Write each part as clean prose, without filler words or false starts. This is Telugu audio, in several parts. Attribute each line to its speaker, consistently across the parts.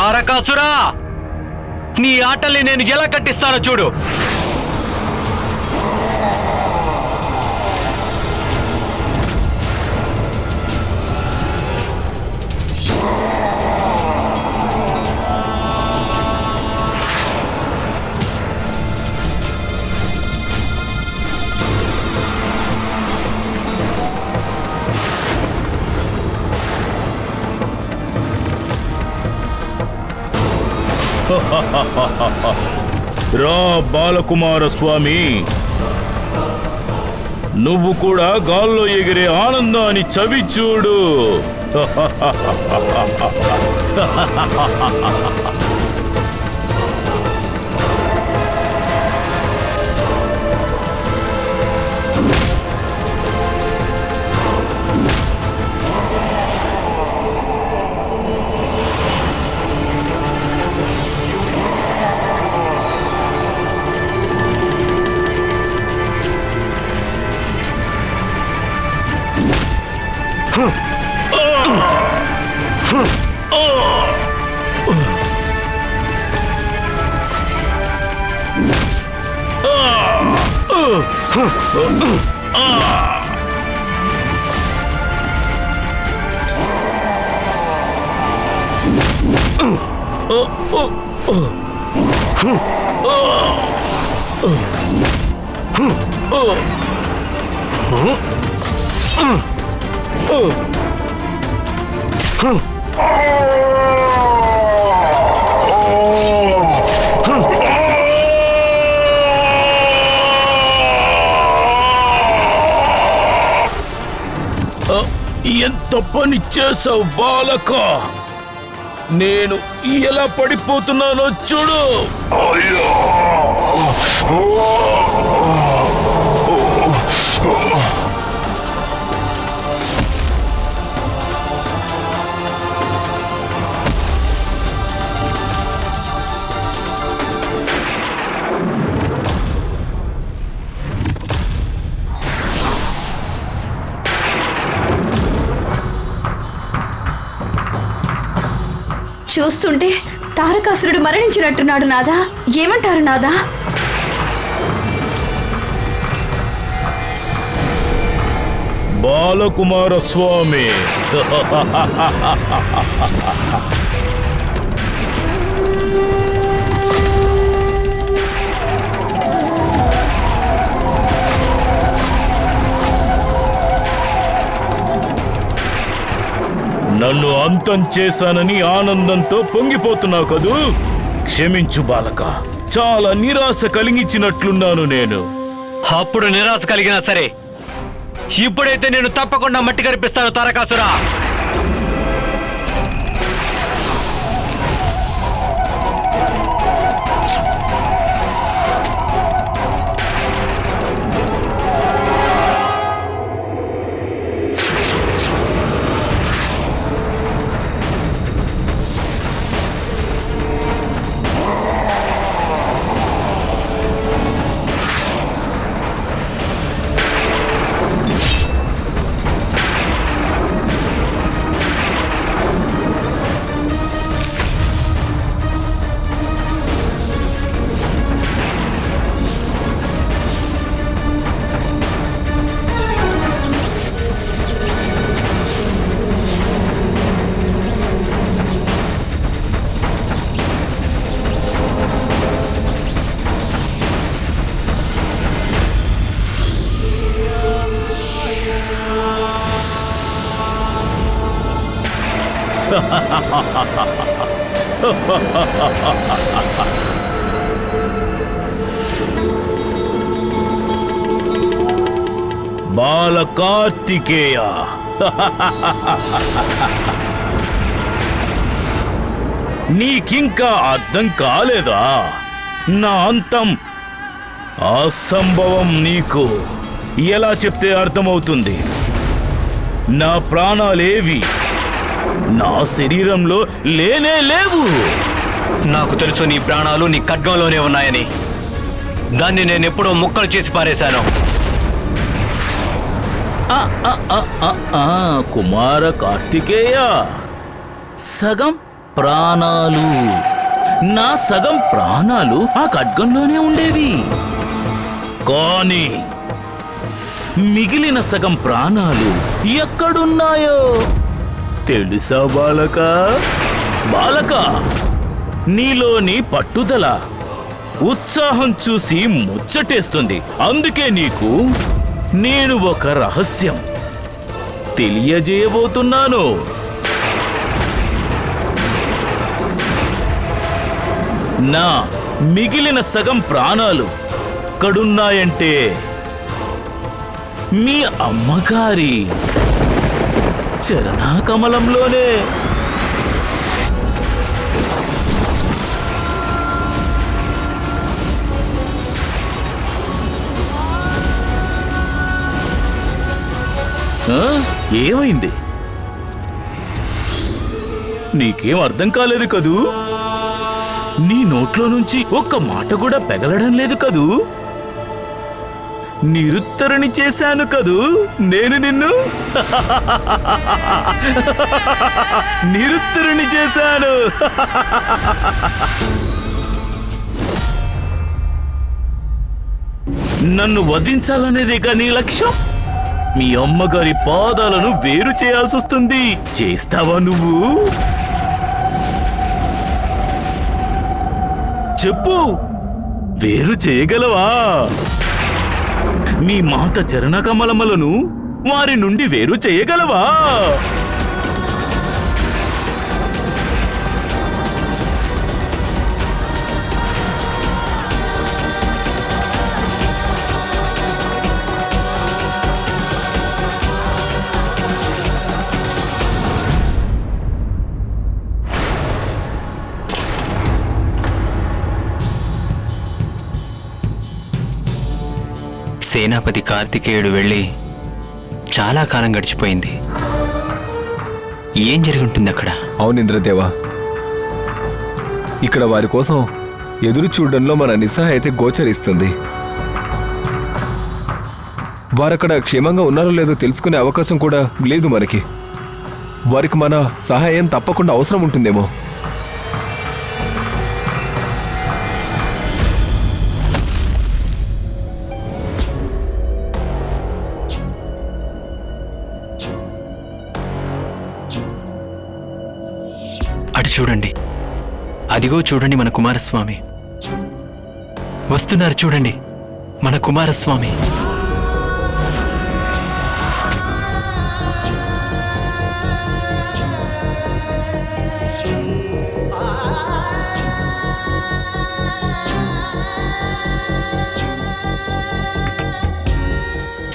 Speaker 1: తారకాసురా, నీ ఆటల్ని నేను ఎలా కట్టిస్తానో చూడు.
Speaker 2: రా బాలకుమార స్వామి, నువ్వు కూడా గాల్లో ఎగిరే ఆనందాన్ని చవి చూడు. ఎంత పని చేసావు బాలక, నేను ఎలా పడిపోతున్నానో చూడు.
Speaker 3: చూస్తుంటే తారకాసురుడు మరణించినట్టున్నాడు నాదా. ఏమంటారు నాదా?
Speaker 2: బాలకుమార స్వామి, నన్ను అంతం చేశానని ఆనందంతో పొంగిపోతున్నావు కదూ? క్షమించు బాలక, చాలా నిరాశ కలిగించినట్లున్నాను నేను.
Speaker 1: అప్పుడు నిరాశ కలిగినా సరే, ఇప్పుడైతే నేను తప్పకుండా మట్టి కనిపిస్తాను తారకాసురా.
Speaker 2: బాల కార్తికేయ, నీకింకా అర్థం కాలేదా? నా అంతం అసంభవం. నీకు ఎలా చెప్తే అర్థమవుతుంది? నా ప్రాణాలేవి నా శరీరంలో లేనే లేవు.
Speaker 1: నాకు తెలుసు నీ ప్రాణాలు నీ ఖడ్గంలోనే ఉన్నాయని. దాన్ని నేను ఎప్పుడో ముక్కలు చేసి పారేశాను.
Speaker 2: కుమార కార్తికేయ, సగం ప్రాణాలు, నా సగం ప్రాణాలు ఆ ఖడ్గంలోనే ఉండేవి. కానీ మిగిలిన సగం ప్రాణాలు ఎక్కడున్నాయో తెలుసా బాలక? బాలక, నీలోని పట్టుదల, ఉత్సాహం చూసి ముచ్చటేస్తుంది. అందుకే నీకు నేను ఒక రహస్యం తెలియజేయబోతున్నాను. నా మిగిలిన సగం ప్రాణాలు ఎక్కడున్నాయంటే మీ అమ్మగారి చరణాకమలంలోనే. ఏమైంది? నీకేం అర్థం కాలేదు కదూ? నీ నోట్లో నుంచి ఒక్క మాట కూడా పెగలడం లేదు కదూ? నిరుత్తరుని చేశాను కదూ నేను నిన్ను. నిరుత్తరుని చేశాను. నన్ను వధించాలనేదేగా నీ లక్ష్యం? మీ అమ్మగారి పాదాలను వేరు చేయాల్సి వస్తుంది. చేస్తావా నువ్వు? చెప్పు, వేరు చేయగలవా? మీ మాత చరణకమలములను వారి నుండి వేరు చేయగలవా?
Speaker 1: సేనాపతి కార్తికేయుడు వెళ్ళి చాలా కాలం గడిచిపోయింది. ఏం జరిగి ఉంటుంది అక్కడ?
Speaker 4: అవునింద్రదేవా, ఇక్కడ వారి కోసం ఎదురు చూడడంలో మన నిస్సహాయత గోచరిస్తుంది. వారక్కడ క్షేమంగా ఉన్నారో లేదో తెలుసుకునే అవకాశం కూడా లేదు మనకి. వారికి మన సహాయం తప్పకుండా అవసరం ఉంటుందేమో.
Speaker 1: అటు చూడండి, అదిగో చూడండి మన కుమారస్వామి వస్తున్నారు. చూడండి మన కుమారస్వామి.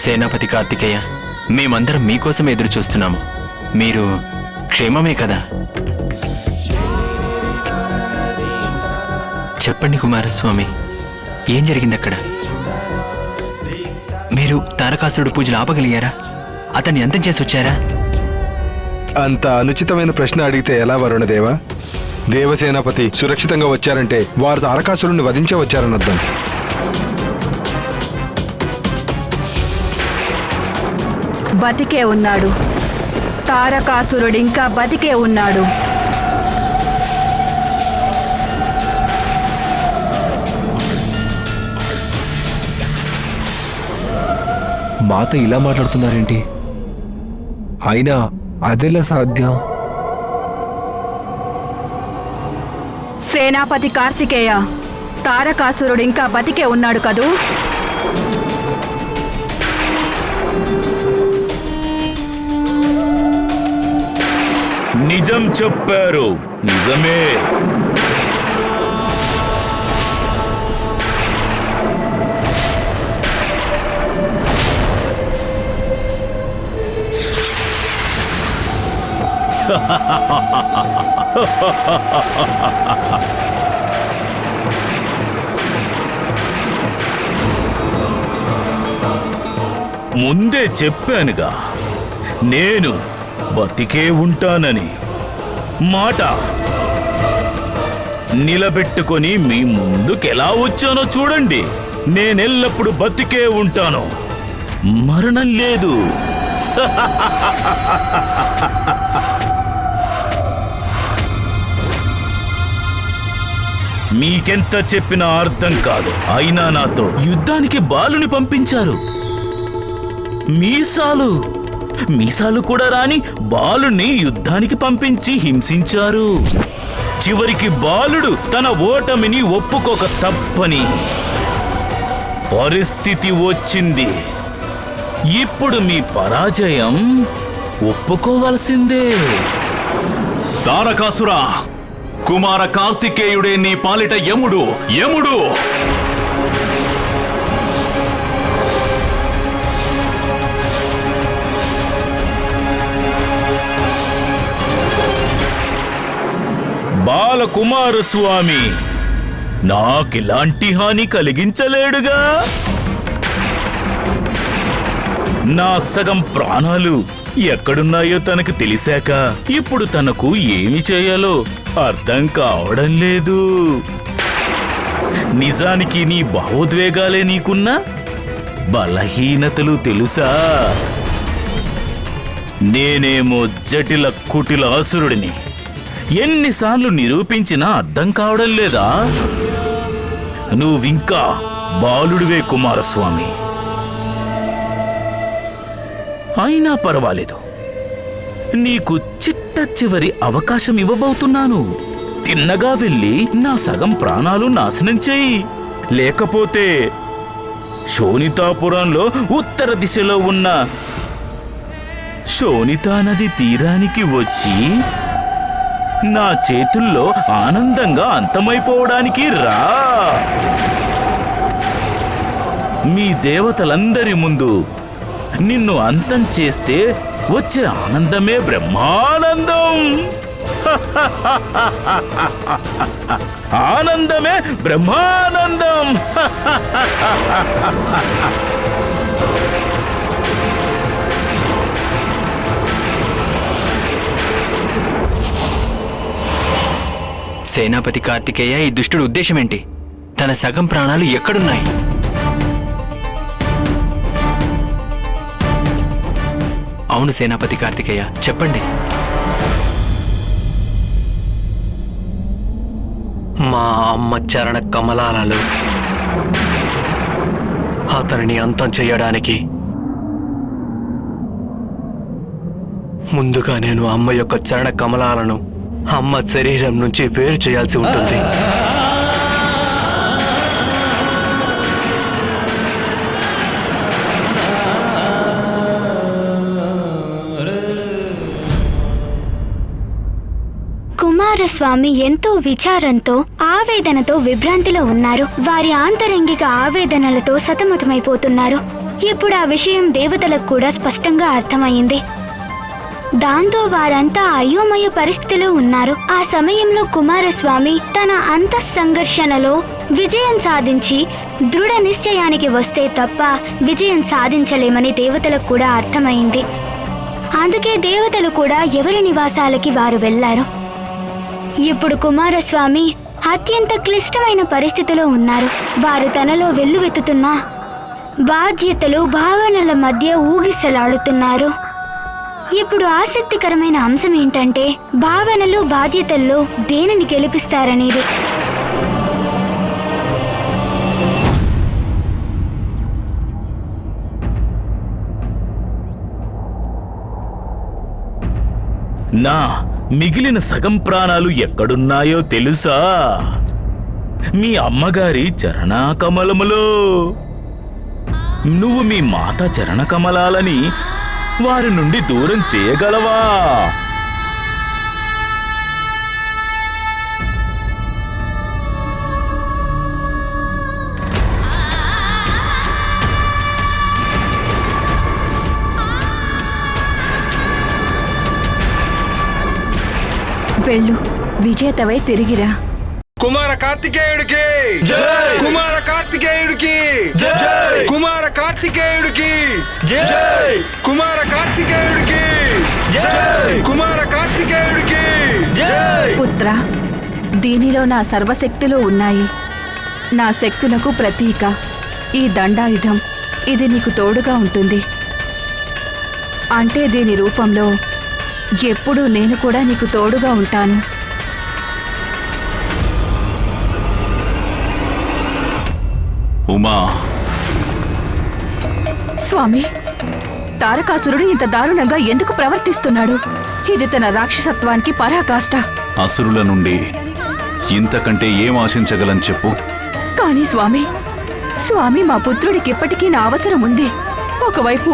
Speaker 1: సేనాపతి కార్తికేయ, మేమందరం మీకోసం ఎదురు చూస్తున్నాము. మీరు క్షేమమే కదా? చెప్పండి కుమారస్వామి, ఏం జరిగింది అక్కడ? మీరు తారకాసురుడు పూజలు ఆపగలిగారా? అతన్ని అంతం చేసి వచ్చారా?
Speaker 5: అంత అనుచితమైన ప్రశ్న అడిగితే ఎలా వరుణదేవా? దేవసేనాపతి సురక్షితంగా వచ్చారంటే వారు తారకాసురుణ్ణి వధించే వచ్చారనర్థం.
Speaker 3: బతికే ఉన్నాడు. తారకాసురుడు ఇంకా బతికే ఉన్నాడు.
Speaker 4: మాత ఇలా మాట్లాడుతున్నారేంటి? అయినా అదెలా సాధ్యం?
Speaker 3: సేనాపతి కార్తికేయ, తారకాసురుడు ఇంకా బతికే ఉన్నాడు కదూ?
Speaker 2: నిజం చెప్పారు. నిజమే. ముందే చెప్పానుగా నేను బతికే ఉంటానని. మాట నిలబెట్టుకొని మీ ముందుకెలా వచ్చానో చూడండి. నేనెల్లప్పుడు బతికే ఉంటాను, మరణం లేదు. మీకెంత చెప్పినా అర్థం కాదు. అయినా నాతో యుద్ధానికి బాలుని పంపించారు. మీసాలు కూడా రాని బాలుని యుద్ధానికి పంపించి హింసించారు. చివరికి బాలుడు తన ఓటమిని ఒప్పుకోక తప్పని పరిస్థితి వచ్చింది. ఇప్పుడు మీ పరాజయం ఒప్పుకోవలసిందే.
Speaker 6: తారకాసురా, కుమార కార్తికేయుడే నీ పాలిట యముడు.
Speaker 2: బాలకుమారస్వామి నాకిలాంటి హాని కలిగించలేడుగా. నా సగం ప్రాణాలు ఎక్కడున్నాయో తనకు తెలిసాక ఇప్పుడు తనకు ఏమి చేయాలో అర్థం కావడం లేదు. నిజానికి నీ భావోద్వేగాలే నీకున్న బలహీనతలు తెలుసా? నేనేమో జటిల కుటిల అసురుడిని. ఎన్నిసార్లు నిరూపించినా అర్థం కావడం లేదా? నువ్వింకా బాలుడివే కుమారస్వామి. అయినా పర్వాలేదు, నీకు చిట్ట చివరి అవకాశం ఇవ్వబోతున్నాను. తిన్నగా వెళ్ళి నా సగం ప్రాణాలు నాశనం చెయ్యి. లేకపోతే శోణితాపురంలో ఉత్తర దిశలో ఉన్న శోణితా నది తీరానికి వచ్చి నా చేతుల్లో ఆనందంగా అంతమైపోవడానికి రా. మీ దేవతలందరి ముందు నిన్ను అంతం చేస్తే వచ్చే ఆనందమే బ్రహ్మానందం. ఆనందమే బ్రహ్మానందం.
Speaker 1: సేనాపతి కార్తికేయ, ఈ దుష్టుడి ఉద్దేశం ఏంటి? తన సగం ప్రాణాలు ఎక్కడున్నాయి? అవును సేనాపతి కార్తికేయ, చెప్పండి. మా అమ్మ చరణ కమలాలలో అతనిని అంతం చేయడానికి ముందుగా నేను అమ్మ యొక్క చరణ కమలాలను అమ్మ శరీరం నుంచి వేరు చేయాల్సి ఉంటుంది.
Speaker 7: కుమారస్వామి ఎంతో విచారంతో ఆవేదనతో విభ్రాంతిలో ఉన్నారు. వారి ఆంతరంగిక ఆవేదనలతో సతమతమైపోతున్నారు. ఇప్పుడు ఆ విషయం దేవతలకు కూడా స్పష్టంగా అర్థమైంది. దాంతో వారంతా అయోమయ పరిస్థితిలో ఉన్నారు. ఆ సమయంలో కుమారస్వామి తన అంతఃసంఘర్షణలో విజయం సాధించి దృఢ నిశ్చయానికి వస్తే తప్ప విజయం సాధించలేమని దేవతలకు కూడా అర్థమైంది. అందుకే దేవతలు కూడా ఎవరి నివాసాలకి వారు వెళ్లారు. ఇప్పుడు కుమారస్వామి అత్యంత క్లిష్టమైన పరిస్థితిలో ఉన్నారు. వారు తనలో వెల్లువెత్తుతున్న బాధ్యతలు భావనల మధ్య ఊగిసలాడుతున్నారు. ఇప్పుడు ఆసక్తికరమైన అంశం ఏంటంటే భావనలు బాధ్యతల్లో దేనిని గెలిపిస్తారనేది.
Speaker 2: నా మిగిలిన సగం ప్రాణాలు ఎక్కడున్నాయో తెలుసా? మీ అమ్మగారి చరణకమలములో. నువ్వు మీ మాత చరణకమలాలని వారి నుండి దూరం చేయగలవా?
Speaker 3: వెళ్ళు, విజేతవై తిరిగిరా.
Speaker 5: కుమార కార్తికేయుడికి
Speaker 2: జై!
Speaker 5: కుమార కార్తికేయుడికి
Speaker 2: జై!
Speaker 5: కుమార కార్తికేయుడికి
Speaker 2: జై!
Speaker 5: కుమార కార్తికేయుడికి
Speaker 2: జై!
Speaker 5: కుమార కార్తికేయుడికి
Speaker 2: జై!
Speaker 3: పుత్ర, దీనిలో నా సర్వశక్తులు ఉన్నాయి. నా శక్తులకు ప్రతీక ఈ దండాయుధం. ఇది నీకు తోడుగా ఉంటుంది. అంటే దీని రూపంలో ఎప్పుడూ నేను కూడా నీకు తోడుగా ఉంటాను.
Speaker 6: ఉమా,
Speaker 3: స్వామి, తారకాసురుడు ఇంత దారుణంగా ఎందుకు ప్రవర్తిస్తున్నాడు? ఇది తన రాక్షసత్వానికి పరాకాష్ట.
Speaker 6: అసురుల నుండి ఇంతకంటే ఏం ఆశించగలని చెప్పు.
Speaker 3: కానీ స్వామి మా పుత్రుడికి ఇప్పటికీ నా అవసరం ఉంది. ఒకవైపు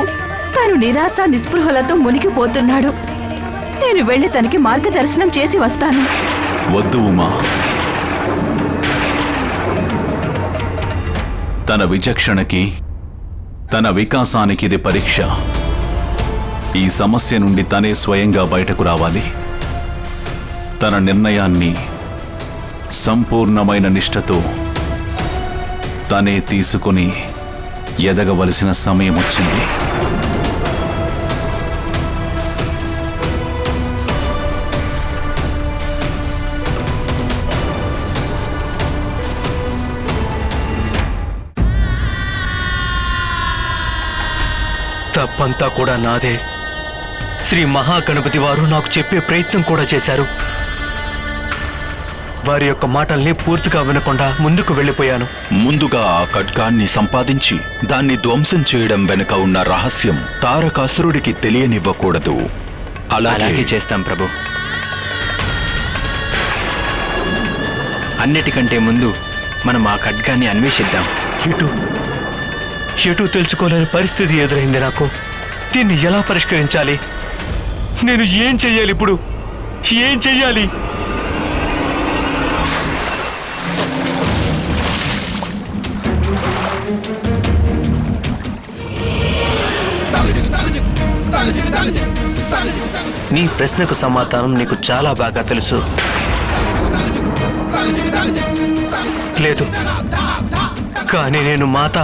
Speaker 3: తను నిరాశ నిస్పృహలతో మునిగిపోతున్నాడు. నేను వెళ్ళి తనకి మార్గదర్శనం చేసి వస్తాను.
Speaker 6: వద్దు ఉమా, తన విచక్షణకి, తన వికాసానికి ఇది పరీక్ష. ఈ సమస్య నుండి తనే స్వయంగా బయటకు రావాలి. తన నిర్ణయాన్ని సంపూర్ణమైన నిష్ఠతో తనే తీసుకుని ఎదగవలసిన సమయం వచ్చింది.
Speaker 1: తప్పంతా కూడా నాదే. శ్రీ మహాగణపతి వారు నాకు చెప్పే ప్రయత్నం కూడా చేశారు. వారి యొక్క మాటల్ని పూర్తిగా వినకుండా ముందుకు వెళ్ళిపోయాను.
Speaker 2: ముందుగా ఆ ఖడ్గాన్ని సంపాదించి దాన్ని ధ్వంసం చేయడం వెనుక ఉన్న రహస్యం తారకాసురుడికి తెలియనివ్వకూడదు.
Speaker 1: అలాగే చేస్తాం ప్రభు.
Speaker 8: అన్నిటికంటే ముందు మనం ఆ ఖడ్గాన్ని అన్వేషిద్దాం.
Speaker 1: ఎటు తెలుసుకోలేని పరిస్థితి ఎదురైంది నాకు. దీన్ని ఎలా పరిష్కరించాలి? నేను ఏం చెయ్యాలి ఇప్పుడు? ఏం చెయ్యాలి? నీ ప్రశ్నకు సమాధానం నీకు చాలా బాగా తెలుసు. లేదు, కానీ నేను మాత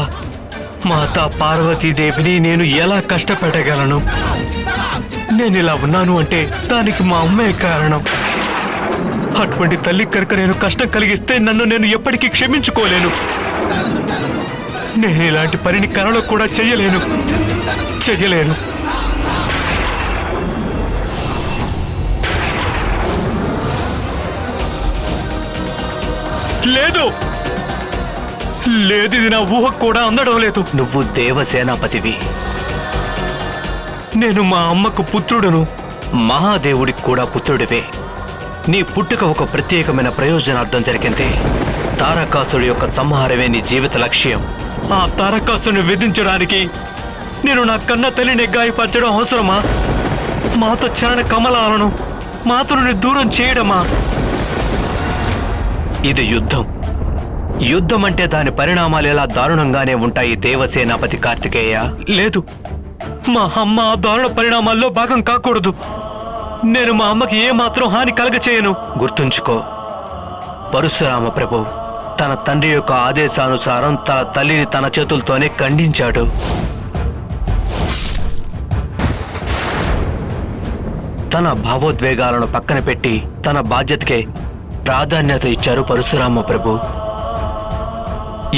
Speaker 1: పార్వతీదేవిని నేను ఎలా కష్టపెట్టగలను? నేను ఇలా ఉన్నాను అంటే దానికి మా అమ్మే కారణం. అటువంటి తల్లి కనుక నేను కష్టం కలిగిస్తే నన్ను నేను ఎప్పటికీ క్షమించుకోలేను. నేను ఇలాంటి పనిని కలలో కూడా చెయ్యలేను. లేదు, ఇది నా ఊహకు కూడా అందడం లేదు. నువ్వు దేవసేనాపతివి, నేను మా అమ్మకు పుత్రుడును, మహాదేవుడికి కూడా పుత్రుడివే. నీ పుట్టుక ఒక ప్రత్యేకమైన ప్రయోజనార్థం జరిగింది. తారకాసుడి యొక్క సంహారమే నీ జీవిత లక్ష్యం. ఆ తారకాసుని విధించడానికి నేను నా కన్న తల్లిని గాయపరచడం అవసరమా? మాత చరణ కమలాలను మాతను దూరం చేయడమా? ఇది యుద్ధం అంటే దాని పరిణామాలు ఎలా దారుణంగానే ఉంటాయి దేవసేనాపతి కార్తికేయ. లేదు, మా అమ్మ ఆ దారుణ పరిణామాల్లో భాగం కాకూడదు. నేను మా అమ్మకి ఏమాత్రం హాని కలగచేయను. గుర్తుంచుకో, పరశురామ ప్రభు తన తండ్రి యొక్క ఆదేశానుసారం తన తల్లిని తన చేతులతోనే ఖండించాడు. తన భావోద్వేగాలను పక్కన పెట్టి తన బాధ్యతకే ప్రాధాన్యత ఇచ్చారు పరశురామ ప్రభు.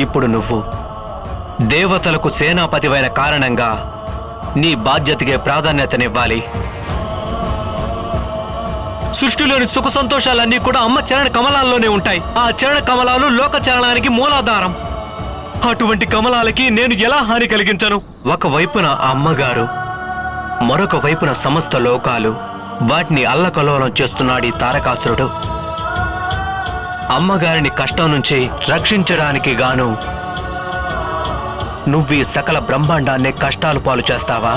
Speaker 1: ఇప్పుడు నువ్వు దేవతలకు సేనాపతివైన కారణంగా నీ బాధ్యతకే ప్రాధాన్యతనివ్వాలి. సృష్టిలోని సుఖ సంతోషాలన్నీ కూడా అమ్మ చరణ కమలాల్లోనే ఉంటాయి. ఆ చరణ కమలాలు లోక చరణానికి మూలాధారం. అటువంటి కమలాలకి నేను ఎలా హాని కలిగించను? ఒకవైపున అమ్మగారు, మరొక వైపున సమస్త లోకాలు. వాటిని అల్లకల్లోలం చేస్తున్నాడు ఈ తారకాసురుడు. అమ్మగారిని కష్టం నుంచి రక్షించడానికి గాను నువ్వు ఈ సకల బ్రహ్మాండాన్ని కష్టాలు పాలు చేస్తావా?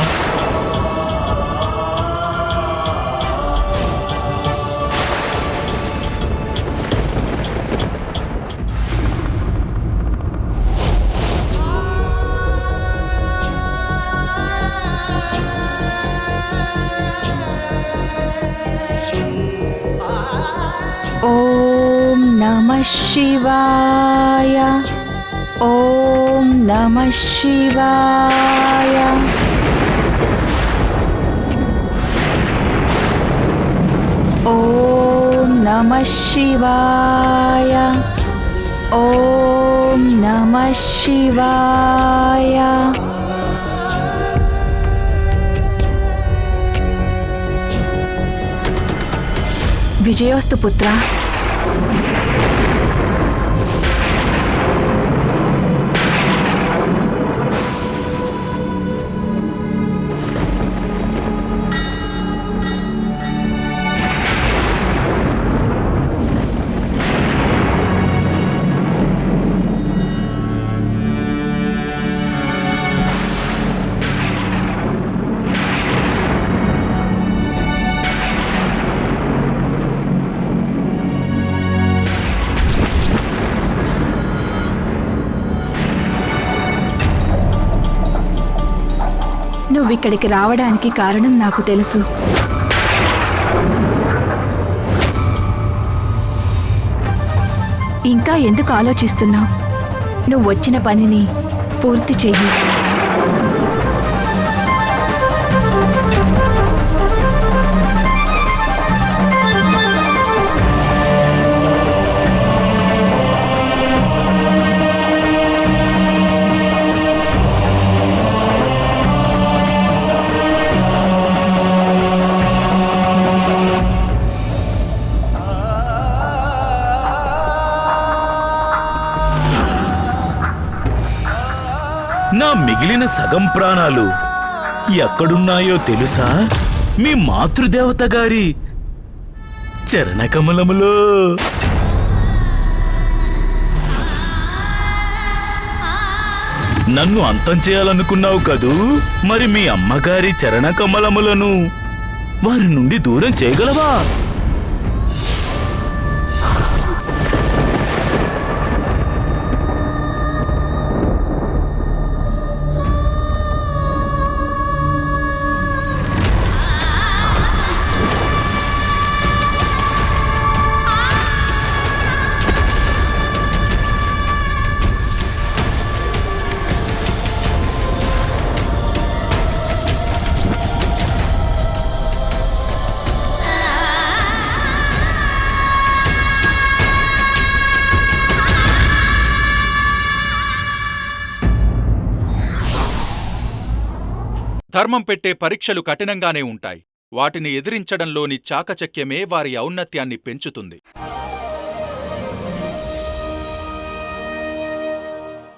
Speaker 3: ఓం నమః శివాయ. ఓం నమః శివాయ. ఓం నమః శివాయ. ఓం నమః శివాయ. విజయోస్తు పుత్ర. నువ్విక్కడికి రావడానికి కారణం నాకు తెలుసు. ఇంకా ఎందుకు ఆలోచిస్తున్నావు? నువ్వు వచ్చిన పనిని పూర్తి చెయ్యి.
Speaker 2: నా మిగిలిన సగం ప్రాణాలు ఎక్కడున్నాయో తెలుసా? మీ మాతృదేవత గారి చరణకమలములో. నన్ను అంతం చేయాలనుకున్నావు కదూ? మరి మీ అమ్మగారి చరణకమలములను వారి నుండి దూరం చేయగలవా?
Speaker 9: ధర్మం పెట్టే పరీక్షలు కఠినంగానే ఉంటాయి. వాటిని ఎదిరించడంలోని చాకచక్యమే వారి ఔన్నత్యాన్ని పెంచుతుంది.